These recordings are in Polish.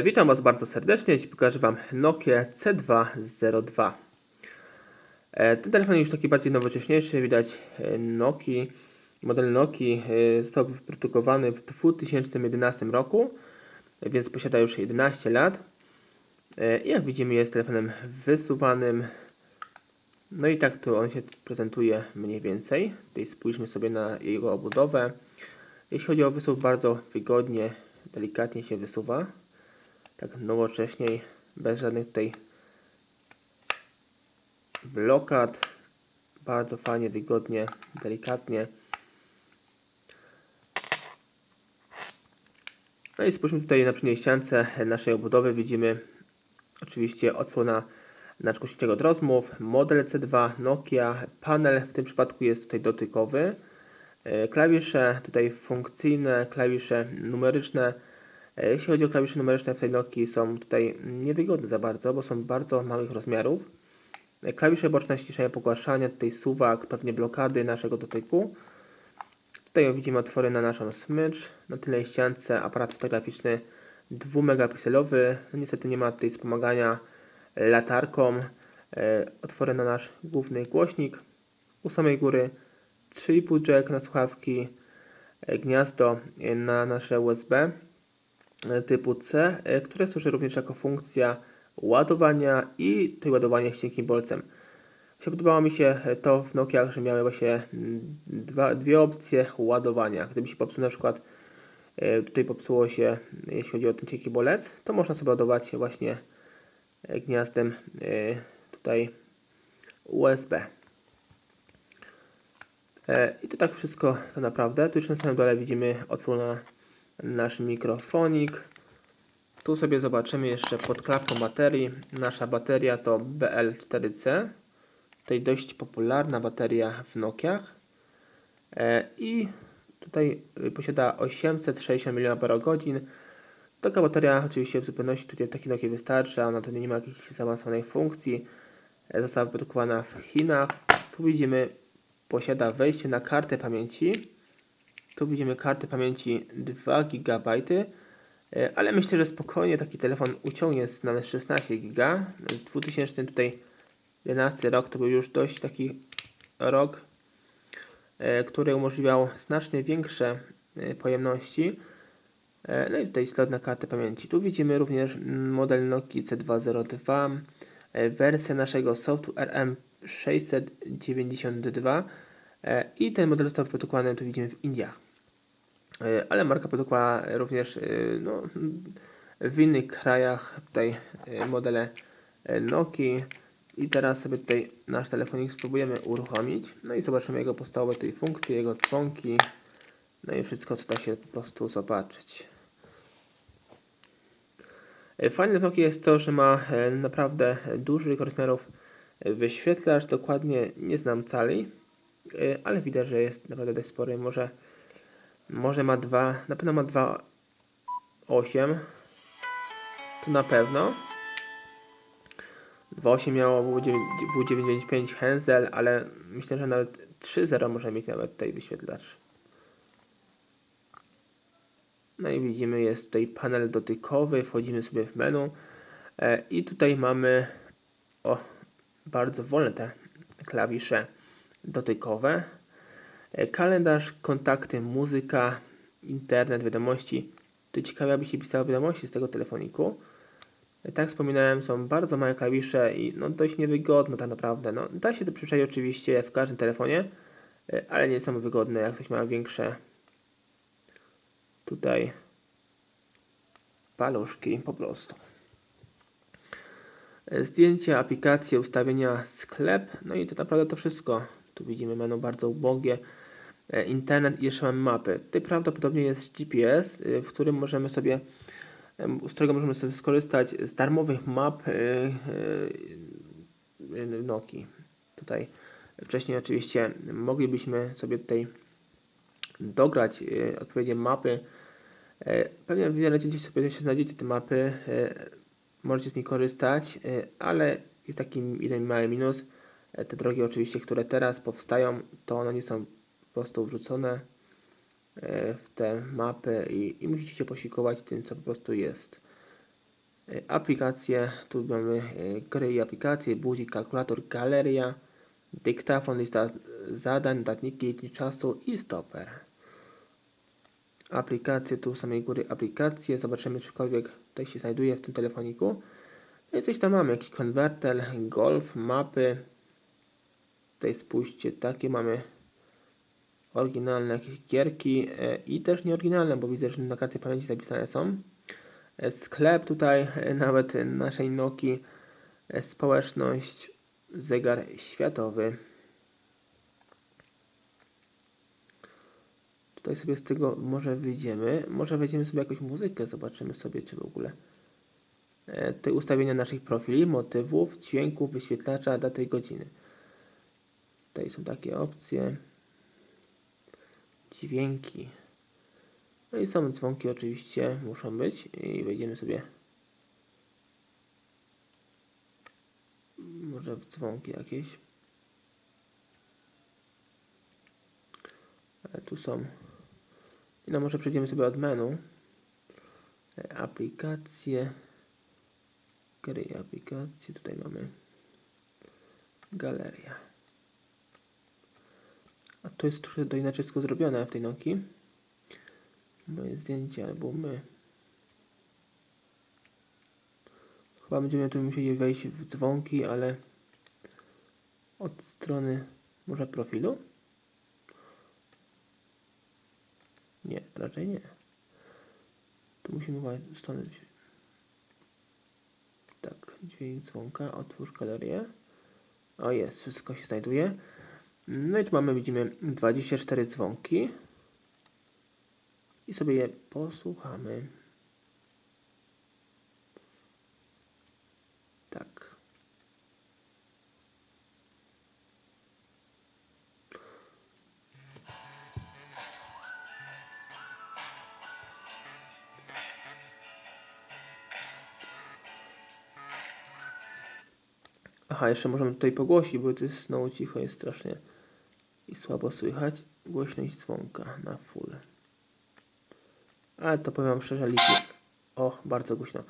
Witam Was bardzo serdecznie. Dziś pokażę Wam Nokia C202. Ten telefon już taki bardziej nowocześniejszy. Widać Nokii. Model Nokii został wyprodukowany w 2011 roku, więc posiada już 11 lat. Jak widzimy, jest telefonem wysuwanym. No i tak tu on się prezentuje mniej więcej. Tutaj spójrzmy sobie na jego obudowę. Jeśli chodzi o wysuw, bardzo wygodnie, delikatnie się wysuwa. Tak nowocześniej, bez żadnych tutaj blokad. Bardzo fajnie, wygodnie, delikatnie. No i spójrzmy tutaj na przedniej ściance naszej obudowy. Widzimy oczywiście otwór na naczku do rozmów, model C2, Nokia, panel w tym przypadku jest tutaj dotykowy. Klawisze tutaj funkcyjne, klawisze numeryczne. Jeśli chodzi o klawisze numeryczne w tej Nokii, są tutaj niewygodne za bardzo, bo są bardzo małych rozmiarów. Klawisze boczne ściszenia, pogłaszania, tutaj suwak, pewnie blokady naszego dotyku. Tutaj widzimy otwory na naszą smycz, na tylnej ściance aparat fotograficzny 2-megapikselowy. No niestety nie ma tutaj wspomagania latarką. Otwory na nasz główny głośnik. U samej góry 3,5 jack na słuchawki, gniazdo na nasze USB typu C, które służy również jako funkcja ładowania i tutaj ładowanie z cienkim bolcem. Podobało mi się to w Nokiach, że miały właśnie dwie opcje ładowania. Gdyby się popsuł na przykład, tutaj popsuło się, jeśli chodzi o ten cienki bolec, to można sobie ładować właśnie gniazdem tutaj USB. I to tak wszystko to naprawdę. Tu już na samym dole widzimy otwór na nasz mikrofonik. Tu sobie zobaczymy jeszcze pod klapką baterii. Nasza bateria to BL4C. Tutaj dość popularna bateria w Nokiach. I tutaj posiada 860 mAh. Taka bateria oczywiście w zupełności tutaj takiej Nokii wystarcza. Ona tu nie ma jakiejś zaawansowanej funkcji. Została wyprodukowana w Chinach. Tu widzimy, posiada wejście na kartę pamięci. Tu widzimy kartę pamięci 2 GB. Ale myślę, że spokojnie taki telefon uciągnie nawet 16 GB. 2011 rok to był już dość taki rok, który umożliwiał znacznie większe pojemności. No i tutaj slot na kartę pamięci. Tu widzimy również model Nokii C202, wersję naszego software RM692 i ten model został wyprodukowany, tu widzimy, w Indiach. Ale marka produkowała również w innych krajach tutaj modele Nokii. I teraz sobie tutaj nasz telefonik spróbujemy uruchomić. No i zobaczymy jego podstawowe tej funkcje, jego dzwonki. No i wszystko, co da się po prostu zobaczyć. Fajne w Nokii jest to, że ma naprawdę dużych rozmiarów wyświetlacz. Dokładnie nie znam cali, ale widać, że jest naprawdę dość spory. Może ma 2, na pewno ma 2,8. To na pewno. 2,8 miało W995 Hensel, ale myślę, że nawet 3,0 może mieć nawet tutaj wyświetlacz. No i widzimy, jest tutaj panel dotykowy, wchodzimy sobie w menu i tutaj mamy bardzo wolne te klawisze dotykowe. Kalendarz, kontakty, muzyka, internet, wiadomości. Tu ciekawe, aby się pisało wiadomości z tego telefoniku. Tak jak wspominałem, są bardzo małe klawisze i dość niewygodne tak naprawdę. Da się to przyzwyczaić oczywiście w każdym telefonie, ale nie są wygodne, jak ktoś ma większe tutaj paluszki po prostu. Zdjęcia, aplikacje, ustawienia, sklep. No i to naprawdę to wszystko. Tu widzimy menu bardzo ubogie. Internet i jeszcze mamy mapy. Tutaj prawdopodobnie jest GPS, z którego możemy sobie skorzystać z darmowych map Nokii. Tutaj wcześniej oczywiście moglibyśmy sobie tutaj dograć odpowiednie mapy. Pewnie w wiele dzieci sobie jeszcze znajdziecie te mapy, możecie z nich korzystać, ale jest taki jeden mały minus. Te drogi oczywiście, które teraz powstają, to one nie są po prostu wrzucone w te mapy i musicie się posiłkować tym, co po prostu jest. Aplikacje, tu mamy gry i aplikacje, budzik, kalkulator, galeria, dyktafon, lista zadań, notatniki, licznik czasu i stoper. Aplikacje, tu w samej góry aplikacje, zobaczymy czykolwiek tutaj się znajduje w tym telefoniku. No i coś tam mamy, jakiś konwerter, golf, mapy. Tutaj spójrzcie, takie mamy oryginalne jakieś gierki i też nieoryginalne, bo widzę, że na karcie pamięci zapisane są. Sklep tutaj, nawet naszej Nokii, społeczność, zegar światowy. Tutaj sobie z tego może wyjdziemy. Może wejdziemy sobie jakąś muzykę, zobaczymy sobie, czy w ogóle. Tutaj ustawienia naszych profili, motywów, dźwięków, wyświetlacza, daty i godziny. Tutaj są takie opcje. Dźwięki. No i są dzwonki oczywiście, muszą być. I wejdziemy sobie. Może w dzwonki jakieś. Tu są. No może przejdziemy sobie od menu. Aplikacje. Gry i aplikacje. Tutaj mamy galeria. A to jest trochę to inaczej wszystko zrobione w tej Nokii. Moje zdjęcie, albumy. Chyba będziemy tu musieli wejść w dzwonki, ale od strony może profilu? Nie, raczej nie. Tu musimy stronę. Tak, dźwięk dzwonka, otwórz galerię. O jest, wszystko się znajduje. No i tu mamy, widzimy 24 dzwonki. I sobie je posłuchamy. Tak. Aha, jeszcze możemy tutaj pogłosić, bo to jest znowu cicho, jest strasznie i słabo słychać. Głośność dzwonka na full. Ale to powiem wam szczerze, lipnie. O, bardzo głośno.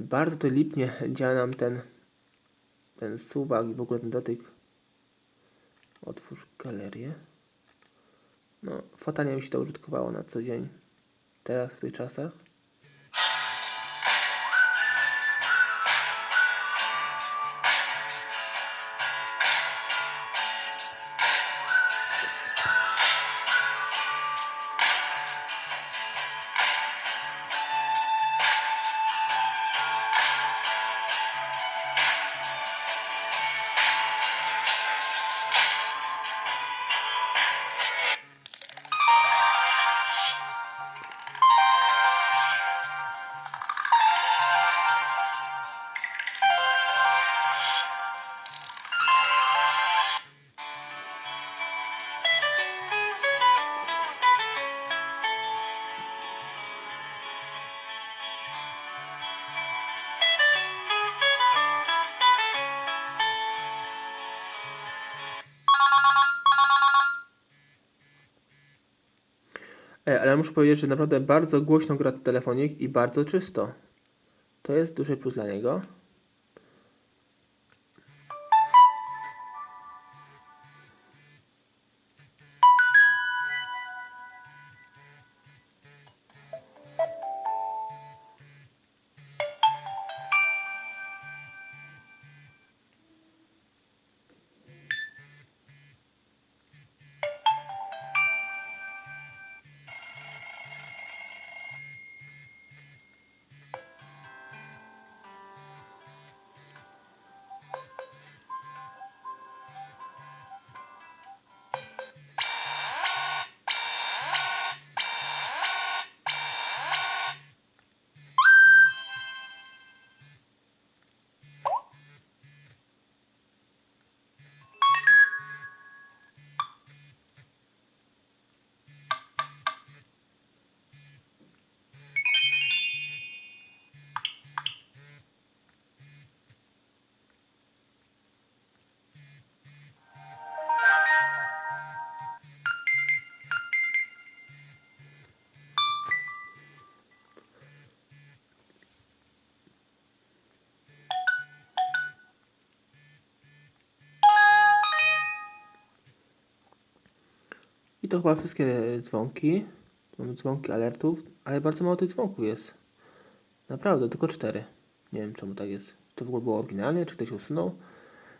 Bardzo to lipnie działa nam ten suwak i w ogóle ten dotyk. Otwórz galerię. No, fatalnie mi się to użytkowało na co dzień. Teraz w tych czasach. Ale muszę powiedzieć, że naprawdę bardzo głośno gra ten telefonik i bardzo czysto. To jest duży plus dla niego. I to chyba wszystkie dzwonki. Mamy dzwonki alertów, ale bardzo mało tych dzwonków jest. Naprawdę, tylko 4. Nie wiem czemu tak jest. Czy to w ogóle było oryginalnie, czy ktoś usunął?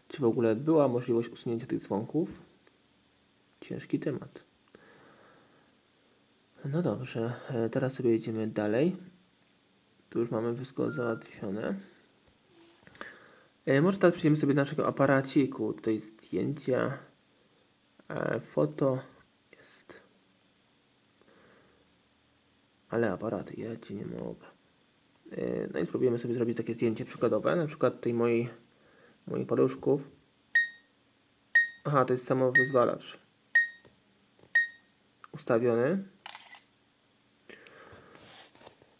Czy w ogóle była możliwość usunięcia tych dzwonków? Ciężki temat. No dobrze, teraz sobie idziemy dalej. Tu już mamy wszystko załatwione. Może teraz przejdziemy sobie do naszego aparaciku. Tutaj zdjęcia, foto jest. Ale aparaty, ja Cię nie mogę. No i spróbujemy sobie zrobić takie zdjęcie przykładowe, na przykład tej moich paluszków. Aha, to jest samowyzwalacz ustawiony.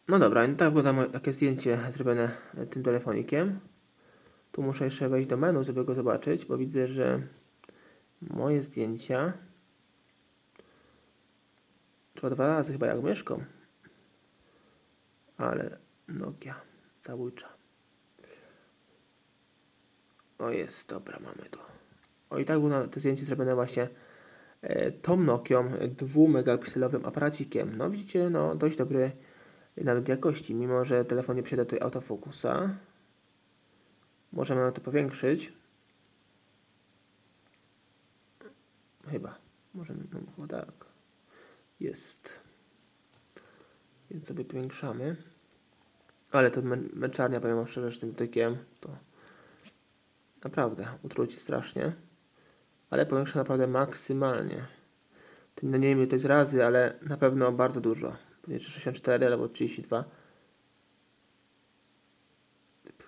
No dobra, i tak wygląda takie zdjęcie zrobione tym telefonikiem. Tu muszę jeszcze wejść do menu, żeby go zobaczyć, bo widzę, że moje zdjęcia trzeba 2 razy chyba jak myszką. Ale Nokia zabójcza. O jest, dobra, mamy to. O i tak było to zdjęcie zrobione właśnie tą Nokią 2-megapikselowym aparacikiem. No widzicie, no dość dobry nawet jakości, mimo że telefon nie posiada tutaj autofokusa. Możemy to powiększyć. Chyba. Możemy, no tak. Jest. Więc sobie powiększamy. Ale to męczarnia, powiem wam szczerze, z tym dotykiem to naprawdę utrudzi strasznie. Ale powiększa naprawdę maksymalnie. No nie wiem ile to jest razy, ale na pewno bardzo dużo. Pewnie 64 albo 32.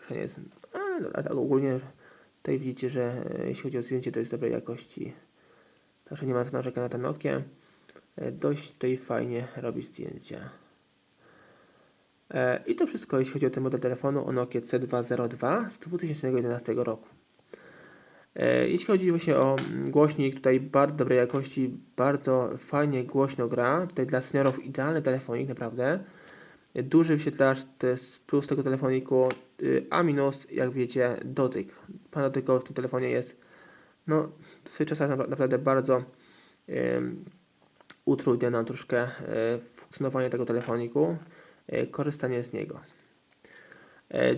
Jest, a tak ogólnie tutaj widzicie, że jeśli chodzi o zdjęcie, to jest dobrej jakości. Także nie ma co narzekać na tę Nokię. Dość tutaj fajnie robi zdjęcia. I to wszystko, jeśli chodzi o ten model telefonu, o Nokia C202 z 2011 roku. Jeśli chodzi właśnie o głośnik, tutaj bardzo dobrej jakości, bardzo fajnie głośno gra. Tutaj dla seniorów idealny telefonik, naprawdę. Duży wyświetlacz to jest plus tego telefoniku, a minus, jak wiecie, dotyk. Pan dotykowy w tym telefonie jest, no, w swoich czasach naprawdę bardzo utrudnia nam troszkę funkcjonowanie tego telefoniku, korzystanie z niego.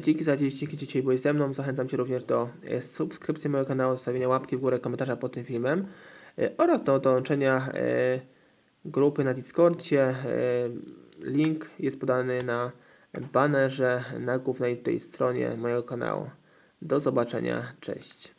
Dzięki za dziś, dzięki, że dzisiaj byłeś ze mną. Zachęcam Cię również do subskrypcji mojego kanału, zostawienia łapki w górę, komentarza pod tym filmem oraz do dołączenia grupy na Discordzie. Link jest podany na banerze na głównej tej stronie mojego kanału. Do zobaczenia, cześć.